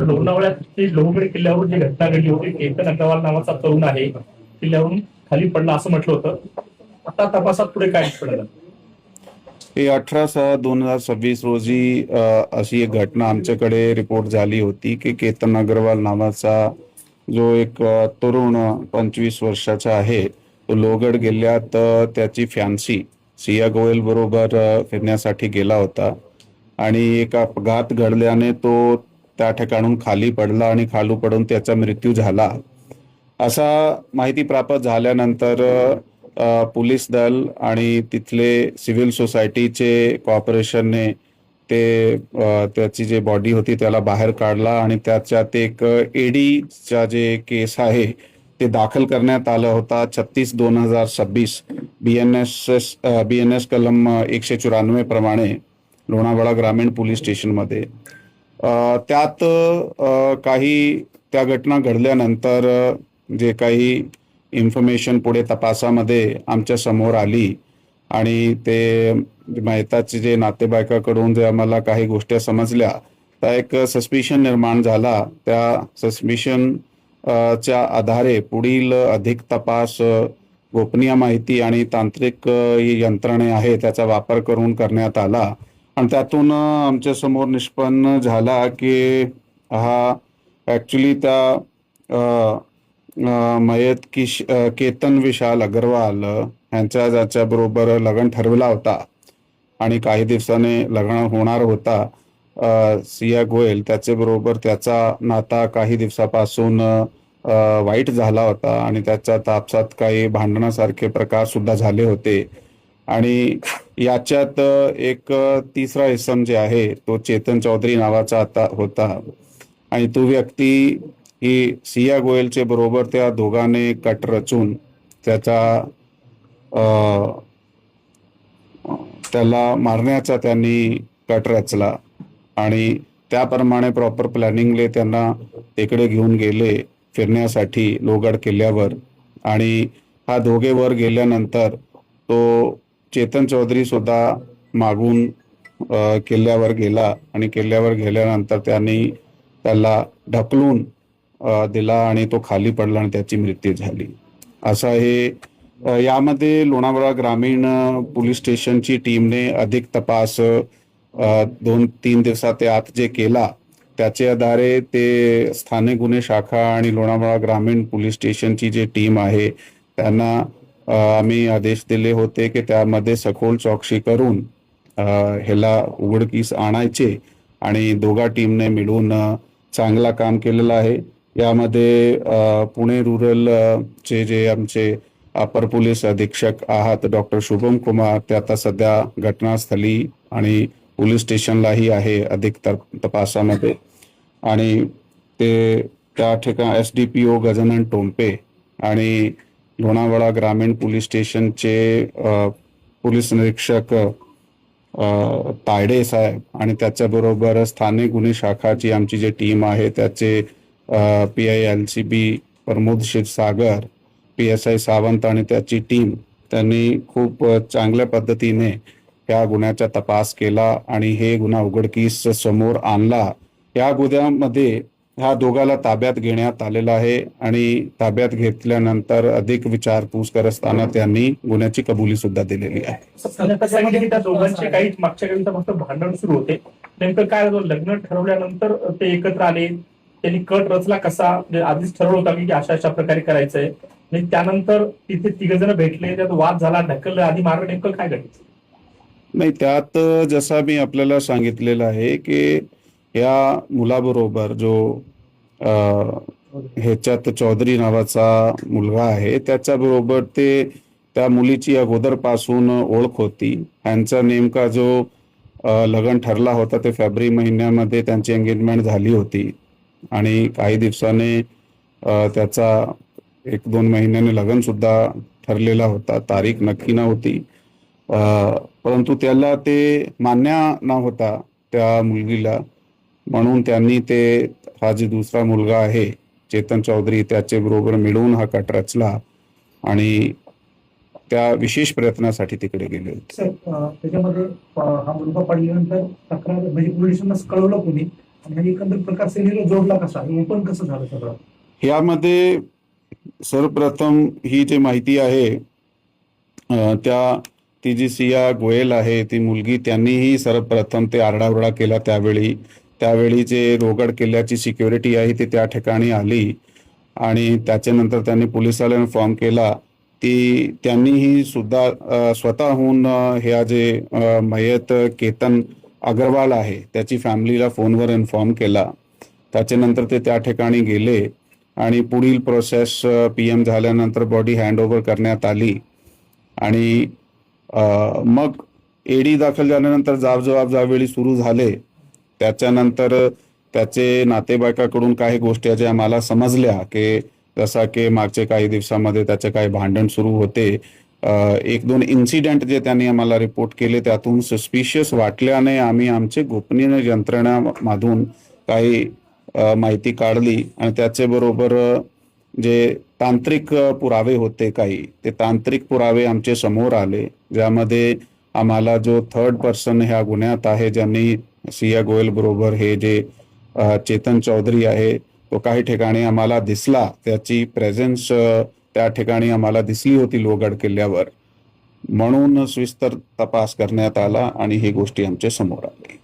लोणावळ्यात लोहगड किल्ल्यावर जी घटना घडली होती, केतन अग्रवाल नावाचा तरुण आहे किल्ल्यावरून खाली पडला असं म्हटलं होतं. आता तपासात पुढे काय पडलं? 18/6/2026 रोजी अशी एक घटना आमच्याकडे रिपोर्ट झाली होती की केतन अग्रवाल नावाचा जो एक तरुण 25 वर्षाचा आहे, तो लोहगड किल्ल्यात त्याची फॅन्सी सिया गोयल बरोबर फिरण्यासाठी गेला होता आणि एक अपघात घडल्याने तो त्या ठिकाणून खाली पडला आणि खाली पडून त्याचा मृत्यू झाला. असा माहिती प्राप्त झाल्यानंतर पोलीस दल आणि तिथले सिव्हिल सोसायटीचे कॉर्पोरेशनने त्याची जे बॉडी होती त्याला बाहेर काढला आणि त्याच्यात एक एडीचा जे केस आहे ते दाखल करण्यात आला होता. 36/2026 BNS कलम 194 प्रमाणे लोणावळा ग्रामीण पोलीस स्टेशनमध्ये. त्यात काही त्या घटना घडल्यानंतर जे काही इन्फॉर्मेशन पुढे तपासामध्ये आमच्या समोर आली आणि ते मेहताचे जे नातेवाईकाकडून जे आम्हाला काही गोष्टी समजल्या, तर एक सस्पिशन निर्माण झाला. त्या सस्पिशन च्या आधारे पुढील अधिक तपास गोपनीय माहिती आणि तांत्रिक यंत्रणे आहे त्याचा वापर करून करण्यात आला आणि त्यातून आमच्या समोर निष्पन्न झाला की हा ॲक्च्युली त्या मयत केतन विशाल अग्रवाल यांच्या ज्याच्याबरोबर लग्न ठरवला होता आणि काही दिवसाने लग्न होणार होता. सिया गोयल त्याच्याबरोबर त्याचा नाता काही दिवसापासून वाईट झाला होता आणि त्याच्या तापसात काही भांडणासारखे प्रकार सुद्धा झाले होते आणि याच्यात एक तिसरा इसम जे आहे तो चेतन चौधरी नावाचा आता होता आणि तो व्यक्ती ही सिया गोयलचे बरोबर त्या दोघांनी कट रचून त्याला मारण्याचा त्यांनी कट रचला आणि त्याप्रमाणे प्रॉपर प्लॅनिंगले त्यांना तिकडे घेऊन गेले फिरण्यासाठी लोहगड किल्ल्यावर आणि हा दोघे वर गेल्यानंतर तो चेतन चौधरी सुद्धा मागून किल्ल्यावर गेला आणि किल्ल्यावर गेल्यानंतर त्यांनी त्याला ढकलून दिला आणि तो खाली पडला आणि त्याची मृत्यू झाली. असं हे यामध्ये लोणावळा ग्रामीण पोलीस स्टेशनची टीमने अधिक तपास 2-3 दिवसात आत जे केला त्याच्या आधारे ते स्थानिक गुन्हे शाखा आणि लोणावळा ग्रामीण पोलीस स्टेशनची जी टीम आहे त्यांना आम्ही आदेश दिले होते की त्यामध्ये सखोल चौकशी करून ह्याला उघडकीस आणायचे आणि दोघा टीमने मिळून चांगला काम केलेलं आहे. यामध्ये पुणे रूरल चे जे आमचे अपर पोलीस अधीक्षक आहात डॉक्टर शुभम कुमार ते आता सध्या घटनास्थळी आणि पोलीस स्टेशनलाही आहे अधिक तपासामध्ये आणि ते त्या ठिकाणी SDPO गजानन टोंपे आणि लोणावळा ग्रामीण पोलीस स्टेशनचे पोलीस निरीक्षक तायडे साहेब आणि त्याच्याबरोबर स्थानिक गुन्हे शाखाची आमची जी टीम आहे त्याचे PI LCB Pramod Kshirsagar, PSI Sawant आणि त्याची टीम त्यांनी खूप चांगल्या पद्धतीने या गुन्ह्याचा तपास केला आणि हे गुन्हा उघडकीस समोर आणला. या गुन्ह्यामध्ये ह्या दोघाला ताब्यात घेण्यात आलेला आहे आणि ताब्यात घेतल्यानंतर अधिक विचारपूस करत असताना त्यांनी गुन्ह्याची कबुली सुद्धा दिलेली आहे. त्या दोघांचे काही मागच्या काही फक्त भांडण सुरू होते, नेमकं काय लग्न ठरवल्यानंतर ते एकत्र आले, त्यांनी कट रचला कसा, आधीच ठरवलं होता की अशा प्रकारे करायचंय आणि त्यानंतर तिथे 3 जण भेटले, त्यात वाद झाला, ढकललं, आधी मारलं, नेमकं काय घडलं? नाही, त्यात जसं मी आपल्याला सांगितलेलं आहे की या मुलाबरोबर जो ह्याच्यात चौधरी नावाचा मुलगा आहे त्याच्याबरोबर ते त्या मुलीची अगोदरपासून ओळख होती. यांचा नेमका जो लग्न ठरला होता ते फेब्रुवारी महिन्यामध्ये त्यांची एंगेजमेंट झाली होती आणि काही दिवसाने त्याचा 1-2 महिन्याने लग्न सुद्धा ठरलेला होता. तारीख नक्की नव्हती परंतु त्याला ते मान्य नव्हता त्या मुलगीला, म्हणून त्यांनी ते हा जो दुसरा मुलगा आहे चेतन चौधरी त्याचे बरोबर मिळून हा कट रचला आणि त्या विशेष प्रयत्नासाठी तिकडे गेले होते. त्याच्यामध्ये हा मुलगा पडल्यानंतर तक्रार म्हणजे पोलिसांना कळवलं कोणी आणि एकंदर प्रकार सेनेला जोडला कसा, ओपन कसं झालं सगळं? यामध्ये सर्वप्रथम ही जी माहिती आहे ती जी सिया गोयल आहे ती मुलगी, त्यांनीही सर्वप्रथम ते आरडाओरडा केला त्यावेळी जे रोगड किल्ल्याची सिक्युरिटी आहे ती त्या ठिकाणी आली आणि त्याच्यानंतर त्यांनी पोलिसाला इन्फॉर्म केला. त्यांनीही सुद्धा स्वतःहून ह्या जे मयत केतन अग्रवाल आहे त्याची फॅमिलीला फोनवर इन्फॉर्म केला. त्याच्यानंतर ते त्या ठिकाणी गेले आणि पुढील प्रोसेस PM झाल्यानंतर बॉडी हँडओव्हर करण्यात आली आणि मग एडी दाखल झाल्यानंतर जाब ज्यावेळी सुरू झाले त्याच्यानंतर त्याचे नातेवाईकाकडून काही गोष्टी ज्या आम्हाला समजल्या की जसा की मागचे काही दिवसामध्ये त्याचे काही भांडण सुरू होते. 1-2 इन्सिडेंट जे त्यांनी आम्हाला रिपोर्ट केले त्यातून सस्पिशियस वाटल्याने आम्ही आमचे गोपनीय यंत्रणामधून काही माहिती काढली आणि त्याच्याबरोबर जे तांत्रिक पुरावे होते ते तांत्रिक पुरावे आमचे समोर आले, ज्यामध्ये आम्हाला जो थर्ड पर्सन ह्या गुन्ह्यात आहे ज्यांनी सिया गोयल बरोबर हे जे चेतन चौधरी आहे तो काही ठिकाणी आम्हाला दिसला, त्याची प्रेझेन्स त्या ठिकाणी आम्हाला दिसली होती लोहगड किल्ल्यावर, म्हणून सविस्तर तपास करण्यात आला आणि ही गोष्टी आमच्या समोर आली.